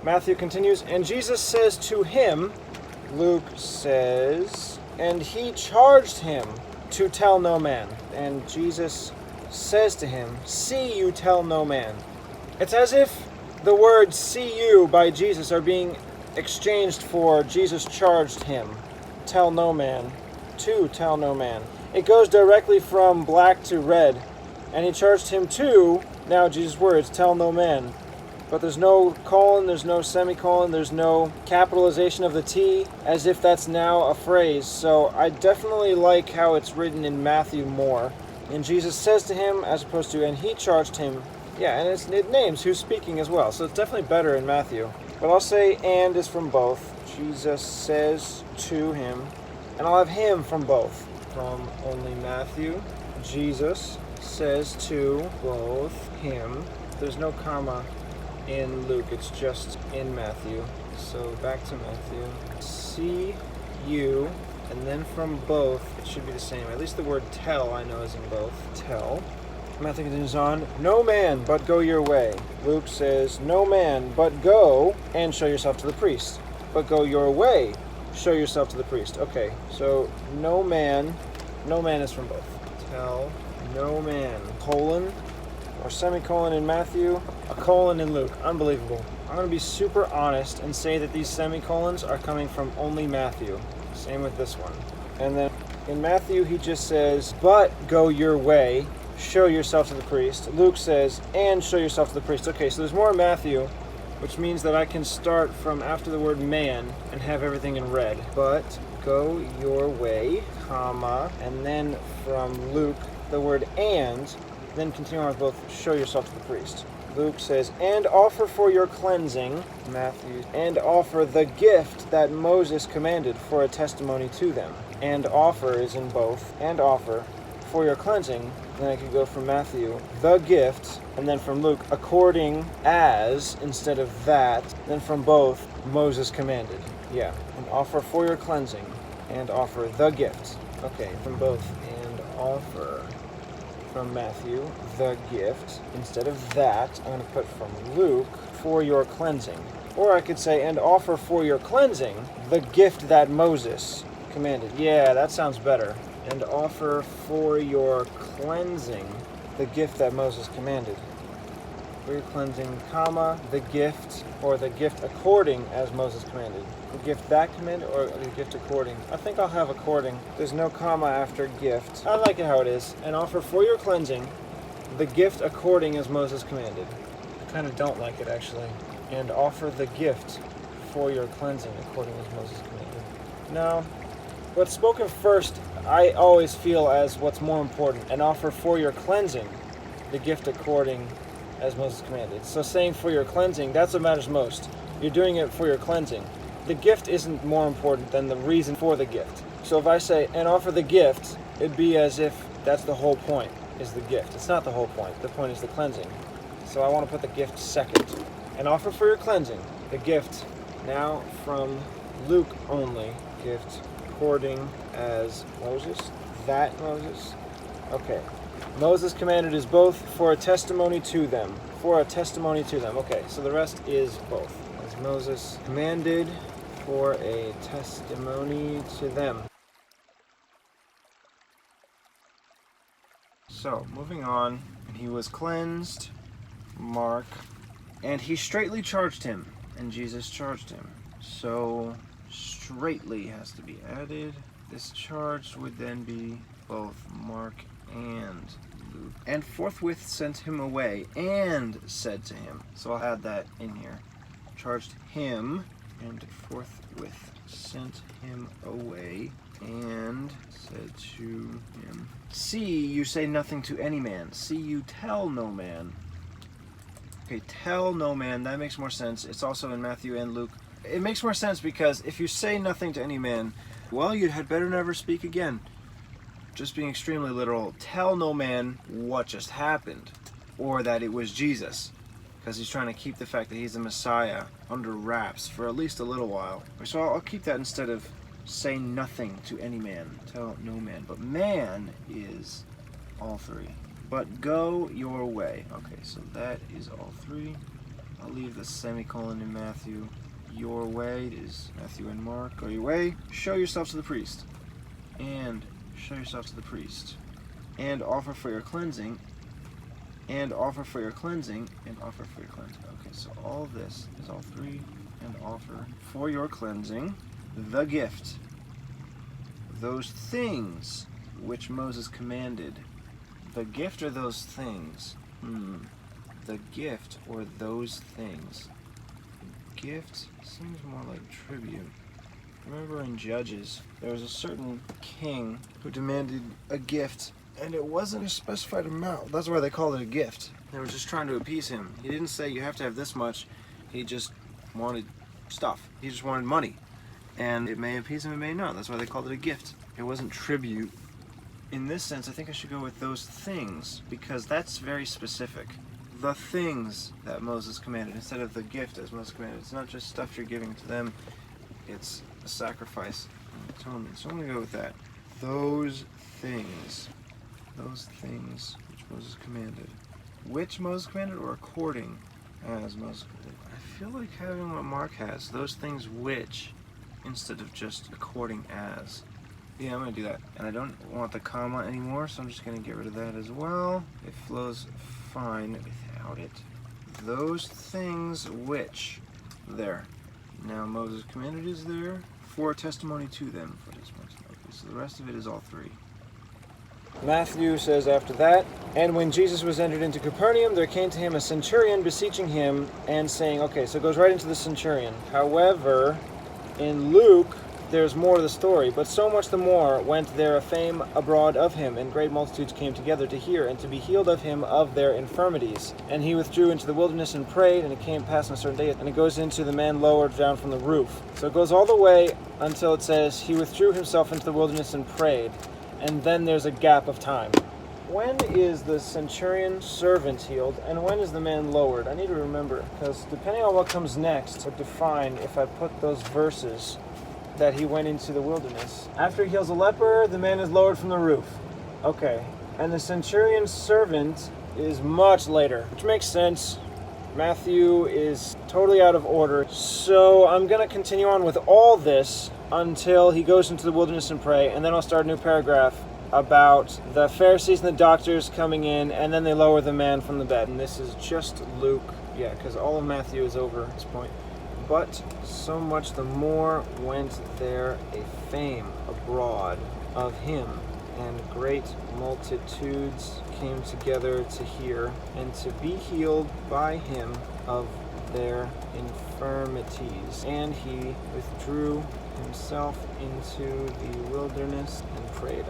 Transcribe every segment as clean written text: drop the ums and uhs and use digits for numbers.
Matthew continues, and Jesus says to him, Luke says, and he charged him to tell no man. And Jesus says to him, see you tell no man. It's as if the words see you by Jesus are being exchanged for Jesus charged him, tell no man, to tell no man. It goes directly from black to red, and he charged him to, now Jesus' words, tell no man. But there's no colon, there's no semicolon, there's no capitalization of the T, as if that's now a phrase. So I definitely like how it's written in Matthew more. And Jesus says to him, as opposed to, and he charged him. Yeah, and it names who's speaking as well. So it's definitely better in Matthew. But I'll say and is from both. Jesus says to him, and I'll have him from both. From only Matthew, Jesus says to both him. There's no comma in Luke, it's just in Matthew. So back to Matthew. See you, and then from both, it should be the same. At least the word tell I know is in both. Tell. Matthew continues on, no man, but go your way. Luke says, no man, but go and show yourself to the priest. But go your way, show yourself to the priest. Okay, so no man is from both. Tell, no man, colon, or semicolon in Matthew, a colon in Luke. Unbelievable. I'm going to be super honest and say that these semicolons are coming from only Matthew. Same with this one. And then in Matthew, he just says, but go your way, show yourself to the priest. Luke says, and show yourself to the priest. Okay, so there's more in Matthew, which means that I can start from after the word man and have everything in red. But go your way, comma, and then from Luke, the word and, then continue on with both, show yourself to the priest. Luke says, and offer for your cleansing, Matthew, and offer the gift that Moses commanded for a testimony to them. And offer is in both, and offer for your cleansing. Then I could go from Matthew, the gift, and then from Luke, according as, instead of that, then from both, Moses commanded. Yeah, and offer for your cleansing, and offer the gift. Okay, from both, and offer. From Matthew, the gift. Instead of that, I'm going to put from Luke, for your cleansing. Or I could say, and offer for your cleansing, the gift that Moses commanded. Yeah, that sounds better. And offer for your cleansing, the gift that Moses commanded. For your cleansing, comma, the gift, or the gift according as Moses commanded. The gift that commanded, or the gift according. I think I'll have according. There's no comma after gift. I like it how it is. And offer for your cleansing, the gift according as Moses commanded. I kind of don't like it actually. And offer the gift for your cleansing according as Moses commanded. No. What's spoken first, I always feel as what's more important. And offer for your cleansing, the gift according as Moses commanded. So saying for your cleansing, that's what matters most. You're doing it for your cleansing. The gift isn't more important than the reason for the gift. So if I say, and offer the gift, it'd be as if that's the whole point, is the gift. It's not the whole point. The point is the cleansing. So I want to put the gift second. And offer for your cleansing, the gift. Now from Luke only, gift according as Moses. That Moses. Okay. Moses commanded is both for a testimony to them. For a testimony to them. Okay, so the rest is both. As Moses commanded for a testimony to them. So, moving on. And he was cleansed, Mark, and he straitly charged him, and Jesus charged him. So, straitly has to be added. This charge would then be both Mark and Luke. And forthwith sent him away, and said to him. So I'll add that in here. Charged him, and forthwith sent him away, and said to him, see, you say nothing to any man. See, you tell no man. Okay, tell no man, that makes more sense. It's also in Matthew and Luke. It makes more sense because if you say nothing to any man, well, you had better never speak again. Just being extremely literal, tell no man what just happened, or that it was Jesus, because he's trying to keep the fact that he's the Messiah under wraps for at least a little while. So I'll keep that instead of say nothing to any man, tell no man. But man is all three. But go your way. Okay, so that is all three. I'll leave the semicolon in Matthew. Your way is Matthew and Mark. Go your way, show yourself to the priest. And show yourself to the priest. And offer for your cleansing. And offer for your cleansing. And offer for your cleansing. Okay, so all this is all three. And offer for your cleansing the gift. Those things which Moses commanded. The gift or those things? The gift or those things? Gift seems more like tribute. Remember in Judges, there was a certain king who demanded a gift, and it wasn't a specified amount. That's why they called it a gift. They were just trying to appease him. He didn't say you have to have this much. He just wanted stuff. He just wanted money. And it may appease him, it may not. That's why they called it a gift. It wasn't tribute. In this sense, I think I should go with those things, because that's very specific. The things that Moses commanded, instead of the gift as Moses commanded. It's not just stuff you're giving to them, it's a sacrifice. So I'm going to go with that. Those things which Moses commanded. Which Moses commanded, or according as Moses commanded? I feel like having what Mark has, those things which, instead of just according as. Yeah, I'm going to do that. And I don't want the comma anymore, so I'm just going to get rid of that as well. It flows fine without it. Those things which. There. Now Moses commanded is there. For testimony to them. For testimony to them. Okay, so the rest of it is all three. Matthew says after that, and when Jesus was entered into Capernaum, there came to him a centurion beseeching him and saying, okay, so it goes right into the centurion. However, in Luke, there's more to the story, but so much the more went there a fame abroad of him, and great multitudes came together to hear and to be healed of him of their infirmities. And he withdrew into the wilderness and prayed, and it came past on a certain day, and it goes into the man lowered down from the roof. So it goes all the way until it says, he withdrew himself into the wilderness and prayed, and then there's a gap of time. When is the centurion servant healed, and when is the man lowered? I need to remember, because depending on what comes next would define if I put those verses that he went into the wilderness. After he heals a leper, the man is lowered from the roof. Okay. And the centurion's servant is much later, which makes sense. Matthew is totally out of order. So I'm going to continue on with all this until he goes into the wilderness and pray, and then I'll start a new paragraph about the Pharisees and the doctors coming in, and then they lower the man from the bed. And this is just Luke. Yeah, because all of Matthew is over at this point. But so much the more went there a fame abroad of him, and great multitudes came together to hear and to be healed by him of their infirmities. And he withdrew himself into the wilderness and prayed.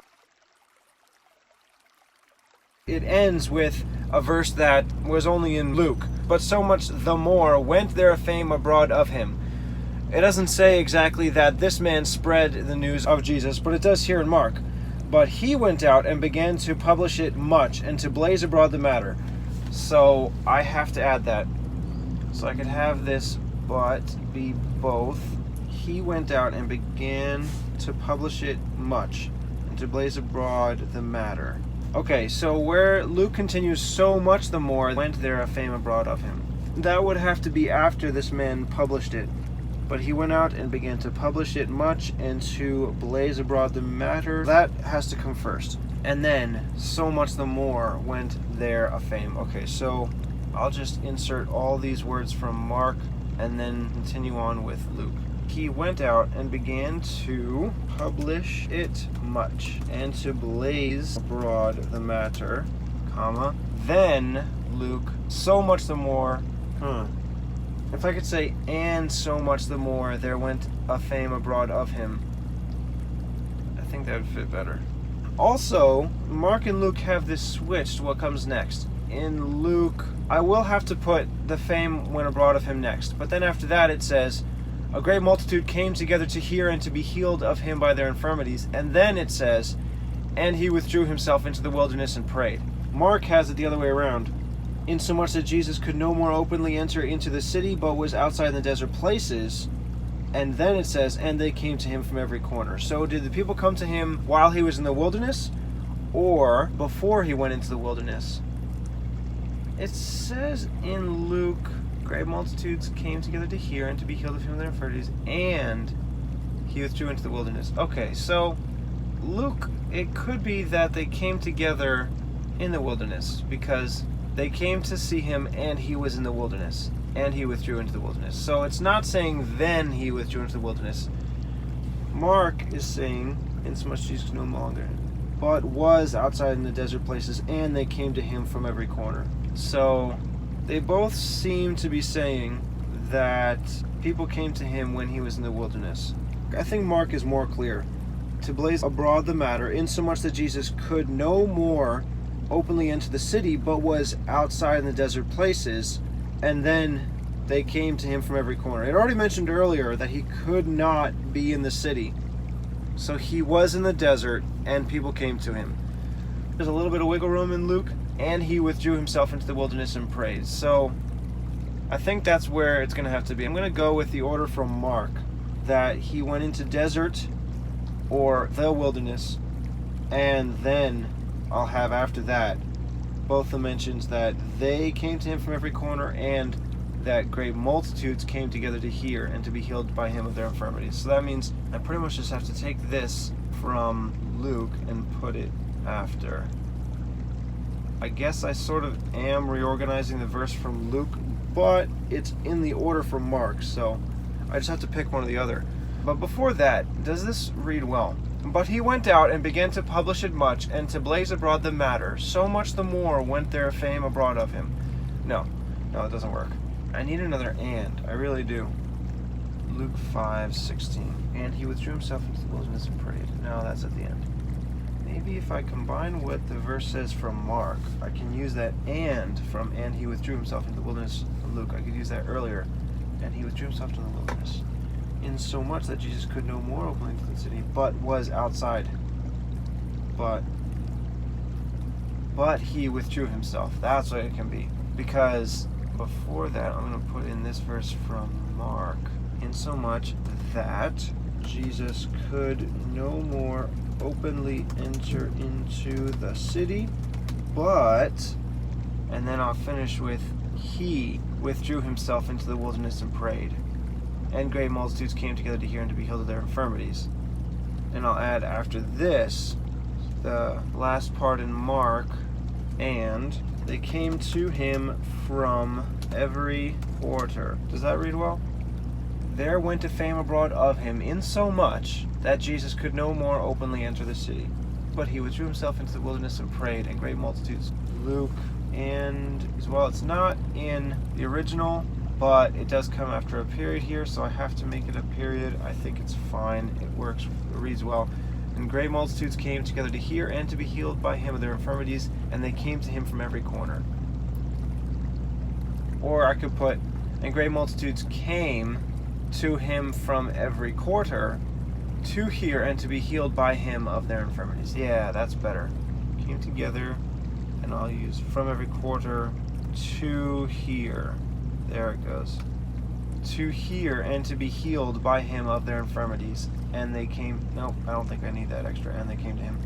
It ends with a verse that was only in Luke. But so much the more went there a fame abroad of him. It doesn't say exactly that this man spread the news of Jesus, but it does here in Mark. But he went out and began to publish it much, and to blaze abroad the matter. So I have to add that. So I could have this but be both. He went out and began to publish it much, and to blaze abroad the matter. Okay, so where Luke continues, so much the more went there a fame abroad of him. That would have to be after this man published it. But he went out and began to publish it much and to blaze abroad the matter. That has to come first. And then, so much the more went there a fame. Okay, so I'll just insert all these words from Mark and then continue on with Luke. He went out and began to publish it much, and to blaze abroad the matter, comma. Then, Luke, so much the more, if I could say, and so much the more, there went a fame abroad of him. I think that would fit better. Also, Mark and Luke have this switched what comes next. In Luke, I will have to put the fame went abroad of him next, but then after that it says, a great multitude came together to hear and to be healed of him by their infirmities. And then it says, and he withdrew himself into the wilderness and prayed. Mark has it the other way around, insomuch that Jesus could no more openly enter into the city, but was outside in the desert places. And then it says, and they came to him from every corner. So did the people come to him while he was in the wilderness, or before he went into the wilderness? It says in Luke, great multitudes came together to hear and to be healed of him of their infirmities, and he withdrew into the wilderness. Okay, so Luke, it could be that they came together in the wilderness, because they came to see him and he was in the wilderness, and he withdrew into the wilderness. So it's not saying then he withdrew into the wilderness. Mark is saying, insomuch Jesus no longer, but was outside in the desert places, and they came to him from every corner. So they both seem to be saying that people came to him when he was in the wilderness. I think Mark is more clear. To blaze abroad the matter, insomuch that Jesus could no more openly enter the city, but was outside in the desert places, and then they came to him from every corner. It already mentioned earlier that he could not be in the city. So he was in the desert, and people came to him. There's a little bit of wiggle room in Luke, and he withdrew himself into the wilderness and prayed. So I think that's where it's going to have to be. I'm going to go with the order from Mark, that he went into desert or the wilderness, and then I'll have after that both the mentions that they came to him from every corner and that great multitudes came together to hear and to be healed by him of their infirmities. So that means I pretty much just have to take this from Luke and put it after. I guess I sort of am reorganizing the verse from Luke, but it's in the order from Mark, so I just have to pick one or the other. But before that, does this read well? But he went out and began to publish it much, and to blaze abroad the matter. So much the more went their fame abroad of him. No, it doesn't work. I need another and. I really do. Luke 5:16. And he withdrew himself into the wilderness and prayed. No, that's at the end. Maybe if I combine what the verse says from Mark, I can use that and from and he withdrew himself into the wilderness from Luke. I could use that earlier. And he withdrew himself into the wilderness. In so much that Jesus could no more open into the city, but was outside. But he withdrew himself. That's what it can be. Because before that, I'm going to put in this verse from Mark. In so much that Jesus could no more openly enter into the city, but, and then I'll finish with, he withdrew himself into the wilderness and prayed. And great multitudes came together to hear and to be healed of their infirmities. And I'll add after this, the last part in Mark, and they came to him from every quarter. Does that read well? There went a fame abroad of him, insomuch that Jesus could no more openly enter the city. But he withdrew himself into the wilderness and prayed, and great multitudes. Luke, and as well, it's not in the original, but it does come after a period here, so I have to make it a period. I think it's fine. It works. It reads well. And great multitudes came together to hear and to be healed by him of their infirmities, and they came to him from every corner. Or I could put, and great multitudes came to him from every quarter to hear and to be healed by him of their infirmities. Yeah, that's better. Came together, and I'll use from every quarter to hear. There it goes. To hear and to be healed by him of their infirmities. And they came, nope, I don't think I need that extra. And they came to him.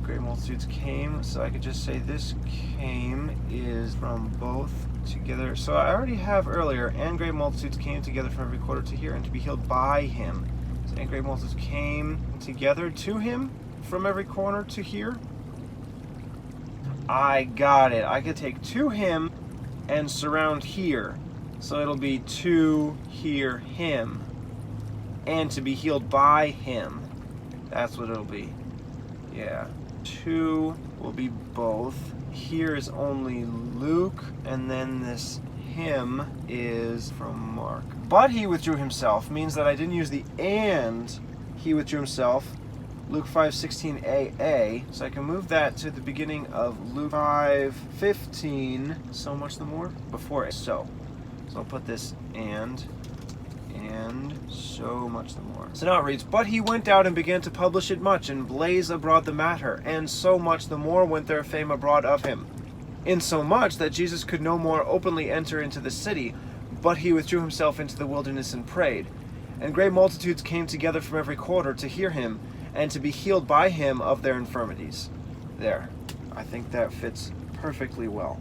Great multitudes came, so I could just say this came is from both together. So I already have earlier, and great multitudes came together from every quarter to hear and to be healed by him. So, and great multitudes came together to him from every corner to hear. I got it. I could take to him and surround here. So it'll be to hear him and to be healed by him. That's what it'll be. Yeah. To will be both. Here is only Luke, and then this him is from Mark. But he withdrew himself means that I didn't use the and he withdrew himself. Luke 5:16a, so I can move that to the beginning of Luke 5:15. So much the more before it. So I'll put this and so much the more. So now it reads, but he went out and began to publish it much and blaze abroad the matter, and so much the more went their fame abroad of him. Insomuch that Jesus could no more openly enter into the city, but he withdrew himself into the wilderness and prayed. And great multitudes came together from every quarter to hear him, and to be healed by him of their infirmities. There. I think that fits perfectly well.